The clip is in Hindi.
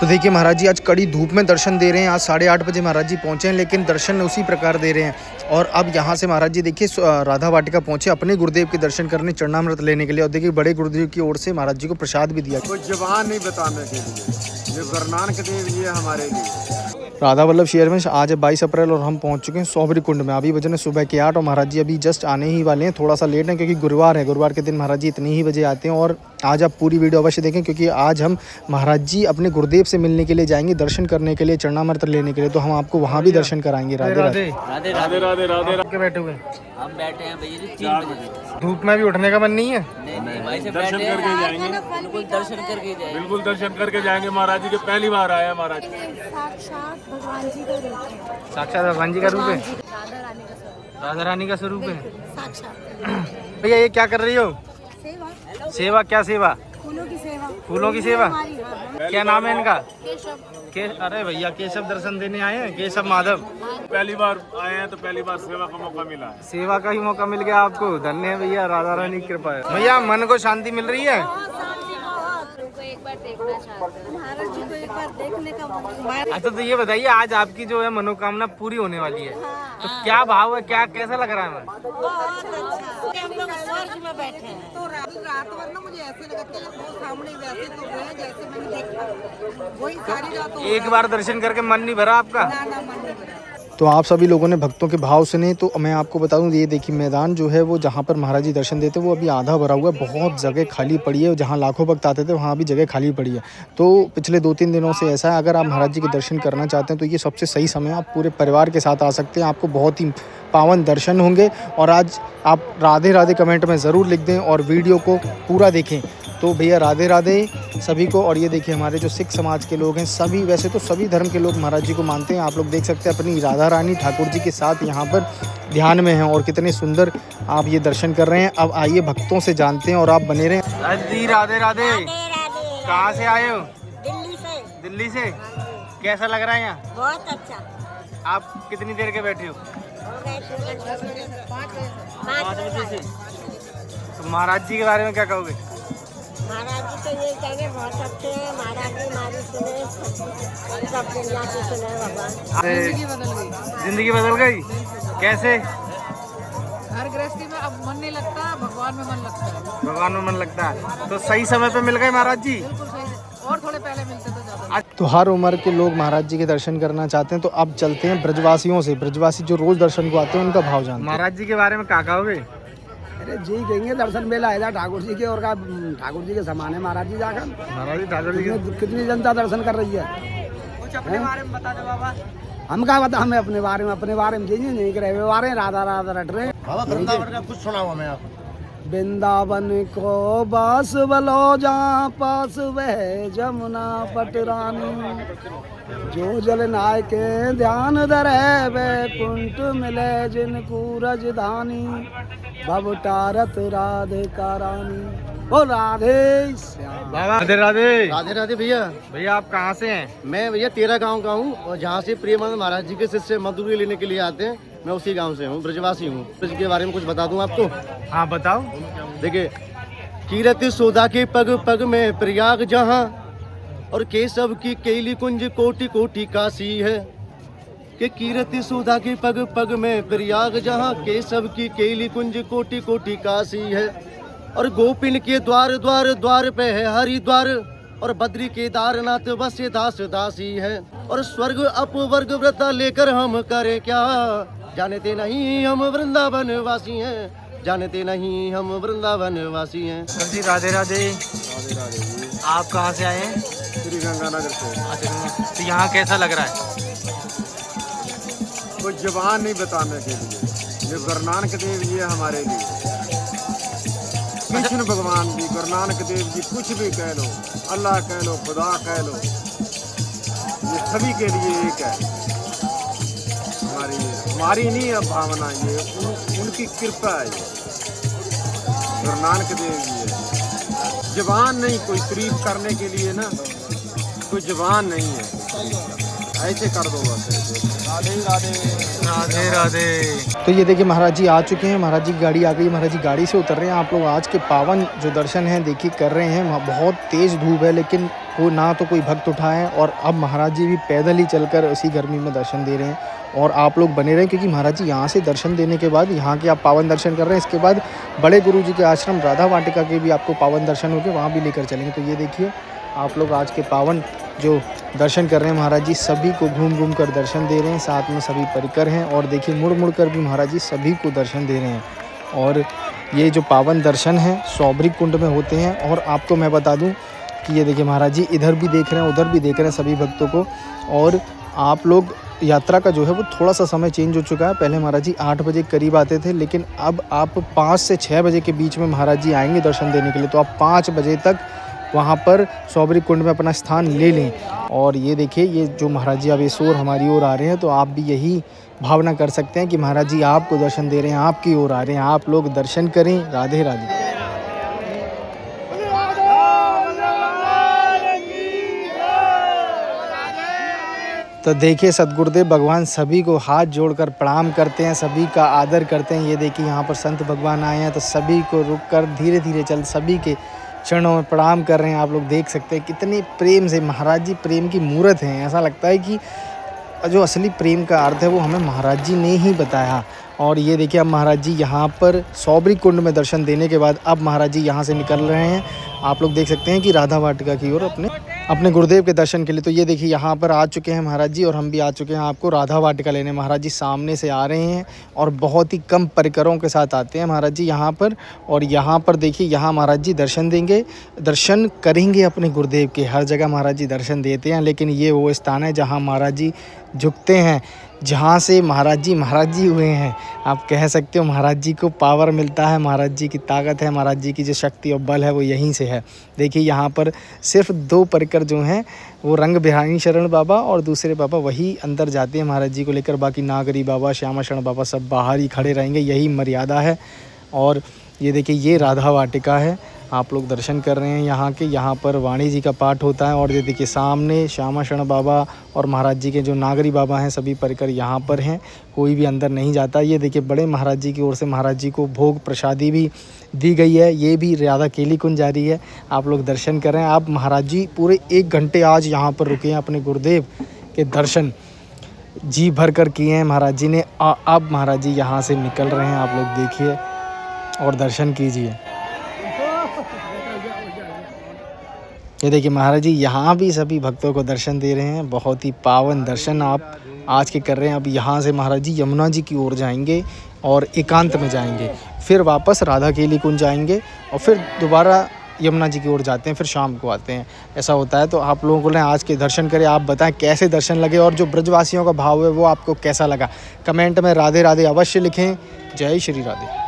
तो देखिए महाराज जी आज कड़ी धूप में दर्शन दे रहे हैं। आज 8:30 बजे महाराज जी पहुंचे हैं, लेकिन दर्शन उसी प्रकार दे रहे हैं। और अब यहाँ से महाराज जी देखिए राधा वाटिका पहुंचे अपने गुरुदेव के दर्शन करने, चरणामृत लेने के लिए। और देखिए बड़े गुरुदेव की ओर से महाराज जी को प्रसाद भी दिया। कोई जबान नहीं बताने के लिए, ये गुरु नानक देव जी है हमारे लिए। राधा वल्लभ शहर में आज है 22 अप्रैल और हम पहुंच चुके हैं सोबरी कुंड में। अभी बजे सुबह के 8 और महाराज जी अभी जस्ट आने ही वाले हैं। थोड़ा सा लेट है क्योंकि गुरुवार है, गुरुवार के दिन महाराज जी इतने ही बजे आते हैं। और आज आप पूरी वीडियो अवश्य देखें क्योंकि आज हम महाराज जी अपने गुरुदेव से मिलने के लिए जाएंगे, दर्शन करने के लिए, चरणामृत लेने के लिए। तो हम आपको वहाँ भी दर्शन कराएंगे। राधे राधे राधे राधे राधे राधे। राधे बैठे हुए हम बैठे हैं भैया जी 3 बजे। धूप में भी उठने का मन नहीं है। नहीं भाई से दर्शन बैठे करके जाएंगे, बिल्कुल दर्शन करके जाएंगे। बिल्कुल दर्शन करके जाएंगे। महाराज जी के पहली बार आया महाराज। साक्षात भगवान जी का रूप है। साक्षात भगवान जी का रूप है, राधा रानी का स्वरूप। राधा रानी का स्वरूप है। साक्षात भैया ये क्या कर रही हो? सेवा, सेवा? क्या सेवा? फूलों की सेवा। फूलों की सेवा? हमारी, हाँ। क्या नाम है इनका? केशव। अरे भैया केशव दर्शन देने आए हैं, केशव माधव। पहली बार आए हैं तो पहली बार सेवा का मौका मिला है। सेवा का ही मौका मिल गया आपको, धन्य है भैया, राधा रानी की कृपा है। भैया मन को शांति मिल रही है? उनको एक बार देखना चाहते हैं, महाराज जी को एक बार देखने का मन। अच्छा तो ये बताइए आज आपकी जो है मनोकामना पूरी होने वाली है, तो क्या भाव है, क्या कैसा लग रहा है? मैं बहुत अच्छा, हम लोग स्वर्ग में बैठे हैं। तो रात भर ना मुझे ऐसे लगा कि वो सामने वैसे तो गए जैसे मैंने देखा, वही सारी रात। एक बार दर्शन करके मन नहीं भरा आपका? ना मन नहीं भरा। तो आप सभी लोगों ने भक्तों के भाव सुने। तो मैं आपको बता दूं, ये देखिए मैदान जो है वो जहाँ पर महाराज जी दर्शन देते वो अभी आधा भरा हुआ है। बहुत जगह खाली पड़ी है, जहाँ लाखों भक्त आते थे वहाँ भी जगह खाली पड़ी है। तो पिछले 2-3 दिनों से ऐसा है, अगर आप महाराज जी के दर्शन करना चाहते हैं तो ये सबसे सही समय है। आप पूरे परिवार के साथ आ सकते हैं, आपको बहुत ही पावन दर्शन होंगे। और आज आप राधे राधे कमेंट में ज़रूर लिख दें और वीडियो को पूरा देखें। तो भैया राधे राधे सभी को। और ये देखिए हमारे जो सिख समाज के लोग हैं सभी, वैसे तो सभी धर्म के लोग महाराज जी को मानते हैं। आप लोग देख सकते हैं अपनी राधा रानी ठाकुर जी के साथ यहाँ पर ध्यान में हैं और कितने सुंदर आप ये दर्शन कर रहे हैं। अब आइए भक्तों से जानते हैं और आप बने रहें। राधे राधे। कहाँ से आए हो? दिल्ली से। दिल्ली से। कैसा लग रहा है यहाँ? बहुत अच्छा। आप कितनी देर के बैठे हो? 5 बजे से। तो महाराज जी के बारे में क्या कहोगे? महाराज जी तो ये कहेंगे बहुत अच्छे हैं। महाराज जी हमारी सुने, सब दुनिया की सुने भगवान। जिंदगी बदल गई। कैसे? हर गृहस्थी में अब मन नहीं लगता, भगवान में मन लगता है। भगवान में मन लगता है। तो सही समय पे मिल गए महाराज जी। बिल्कुल सही, और थोड़े पहले मिलते तो ज्यादा। तो हर उम्र के लोग महाराज जी के दर्शन करना चाहते हैं। तो अब चलते हैं ब्रजवासियों से। ब्रजवासी जो रोज दर्शन को आते हैं उनका भाव जानते हैं। महाराज जी के बारे में क्या कहोगे? अरे जी कहेंगे दर्शन मेला है ठाकुर जी के, और का ठाकुर जी के समान है महाराज जी जाकर। महाराज जी ठाकुर जी कितनी जनता दर्शन कर रही है। कुछ अपने बारे में बता दो बाबा। हम क्या बता, हमें अपने बारे में जी नहीं कर रहे, बारे राधा राधा रट रहे। वृंदावन का कुछ सुनाओ हमें आप। वृंदावन को बस बलो जहाँ पास वह जमुना पटरानी, जो जल नाय के ध्यान धरे वैकुंठ मिले जिनको रजधानी, भवतारत राधे का रानी। ओ राधे श्याम। राधे राधे। राधे राधे भैया। भैया आप कहाँ से हैं? मैं भैया 13 गांव का हूँ, और जहाँ से प्रियमानंद महाराज जी के शिष्य मधुरी लेने के लिए आते हैं, मैं उसी गांव से हूँ, ब्रजवासी हूँ। ब्रज के बारे में कुछ बता दूँ आपको? हाँ बताओ। देखिए, कीरत सोदा के पग पग में प्रयाग जहाँ, और केशव की केली कुंज कोटि कोटि काशी है। कि कीरत सोदा के पग पग में प्रयाग जहाँ, केशव की केली कुंज कोटि कोटि काशी है। और गोपिन के द्वार द्वार द्वार पे है हरिद्वार, और बद्री केदारनाथ बस दास दासी है। और स्वर्ग अपवर्ग व्रता लेकर हम करें क्या, जानते नहीं हम वृंदावन वासी हैं, जानते नहीं हम वृंदावन वासी हैं। जी राधे राधे। आप कहाँ से आए हैं? श्री गंगानगर से। अच्छा, तो यहाँ कैसा लग रहा है? कोई जबान नहीं बताने के लिए, ये गुरु नानक देव जी है हमारे लिए। कृष्ण भगवान जी, गुरु नानक देव जी, कुछ भी कह लो, अल्लाह कह लो, खुदा कह लो, ये सभी के लिए एक है। हमारी नहीं है भावना, ये उनकी कृपा है। ये गुरु नानक देव जी है। जबान नहीं कोई तारीफ करने के लिए ना, कोई जबान नहीं है। ऐसे कर दो बस। राधे राधे राधे राधे। तो ये देखिए महाराज जी आ चुके हैं, महाराज जी की गाड़ी आ गई, महाराज जी गाड़ी से उतर रहे हैं। आप लोग आज के पावन जो दर्शन हैं देखिए कर रहे हैं। बहुत तेज़ धूप है लेकिन को ना तो कोई भक्त उठा है, और अब महाराज जी भी पैदल ही चलकर उसी गर्मी में दर्शन दे रहे हैं। और आप लोग बने रहें, क्योंकि महाराज जी यहाँ से दर्शन देने के बाद, यहाँ के आप पावन दर्शन कर रहे हैं, इसके बाद बड़े गुरु जी के आश्रम राधा वाटिका के भी आपको पावन दर्शन होंगे, वहाँ भी लेकर चलेंगे। तो ये देखिए आप लोग आज के पावन जो दर्शन कर रहे हैं, महाराज जी सभी को घूम घूम कर दर्शन दे रहे हैं, साथ में सभी परिकर हैं, और देखिए मुड़ मुड़ कर भी महाराज जी सभी को दर्शन दे रहे हैं। और ये जो पावन दर्शन है सौबरी कुंड में होते हैं। और आपको मैं बता दूं कि ये देखिए महाराज जी इधर भी देख रहे हैं, उधर भी देख रहे हैं सभी भक्तों को। और आप लोग यात्रा का जो है वो थोड़ा सा समय चेंज हो चुका है। पहले महाराज जी 8 बजे करीब आते थे, लेकिन अब आप 5 से 6 बजे के बीच में महाराज जी आएंगे दर्शन देने के लिए। तो आप 5 बजे तक वहाँ पर सौबरी कुंड में अपना स्थान ले लें। और ये देखिए ये जो महाराज जी अब इस ओर हमारी ओर आ रहे हैं, तो आप भी यही भावना कर सकते हैं कि महाराज जी आपको दर्शन दे रहे हैं, आपकी ओर आ रहे हैं, आप लोग दर्शन करें। राधे राधे। तो देखिए सतगुरुदेव भगवान सभी को हाथ जोड़कर प्रणाम करते हैं, सभी का आदर करते हैं। ये देखिए यहाँ पर संत भगवान आए हैं, तो सभी को रुककर धीरे धीरे चल सभी के चरणों में प्रणाम कर रहे हैं। आप लोग देख सकते हैं कितने प्रेम से महाराज जी प्रेम की मूर्त हैं। ऐसा लगता है कि जो असली प्रेम का अर्थ है वो हमें महाराज जी ने ही बताया। और ये देखिए अब महाराज जी यहाँ पर सौबरी कुंड में दर्शन देने के बाद अब महाराज जी यहाँ से निकल रहे हैं। आप लोग देख सकते हैं कि राधा वाटिका की ओर अपने गुरुदेव के दर्शन के लिए। तो ये देखिए यहाँ पर आ चुके हैं महाराज जी, और हम भी आ चुके हैं आपको राधा वाटिका लेने। महाराज जी सामने से आ रहे हैं और बहुत ही कम परिकरों के साथ आते हैं महाराज जी यहाँ पर। और यहाँ पर देखिए यहाँ महाराज जी दर्शन देंगे, दर्शन करेंगे अपने गुरुदेव के। हर जगह महाराज जी दर्शन देते हैं, लेकिन ये वो स्थान है जहाँ महाराज जी झुकते हैं, जहाँ से महाराज जी हुए हैं। आप कह सकते हो महाराज जी को पावर मिलता है, महाराज जी की ताकत है, महाराज जी की जो शक्ति और बल है वो यहीं से है। देखिए यहाँ पर सिर्फ 2 परिकर जो हैं वो रंग बिहारी शरण बाबा और दूसरे बाबा वही अंदर जाते हैं महाराज जी को लेकर। बाकी नागरी बाबा, श्यामा शरण बाबा सब बाहर ही खड़े रहेंगे, यही मर्यादा है। और ये देखिए ये राधा वाटिका है, आप लोग दर्शन कर रहे हैं यहाँ के। यहाँ पर वाणी जी का पाठ होता है। और ये देखिए सामने श्यामा शरण बाबा और महाराज जी के जो नागरी बाबा हैं सभी परिकर यहाँ पर हैं, कोई भी अंदर नहीं जाता। ये देखिए बड़े महाराज जी की ओर से महाराज जी को भोग प्रसादी भी दी गई है। ये भी राधा केली कुंज जा रही है, आप लोग दर्शन कर रहे हैं। आप महाराज जी पूरे 1 घंटे आज यहाँ पर रुके हैं, अपने गुरुदेव के दर्शन जी भर कर किए हैं महाराज जी ने। अब महाराज जी यहाँ से निकल रहे हैं, आप लोग देखिए और दर्शन कीजिए। ये देखिए महाराज जी यहाँ भी सभी भक्तों को दर्शन दे रहे हैं। बहुत ही पावन दर्शन आप आज के कर रहे हैं। अब यहाँ से महाराज जी यमुना जी की ओर जाएंगे और एकांत में जाएंगे, फिर वापस राधा केली कुंज जाएंगे और फिर दोबारा यमुना जी की ओर जाते हैं, फिर शाम को आते हैं। ऐसा होता है। तो आप लोगों ने आज के दर्शन करे, आप बताएं कैसे दर्शन लगे और जो ब्रजवासियों का भाव है वो आपको कैसा लगा। कमेंट में राधे राधे अवश्य लिखें। जय श्री राधे।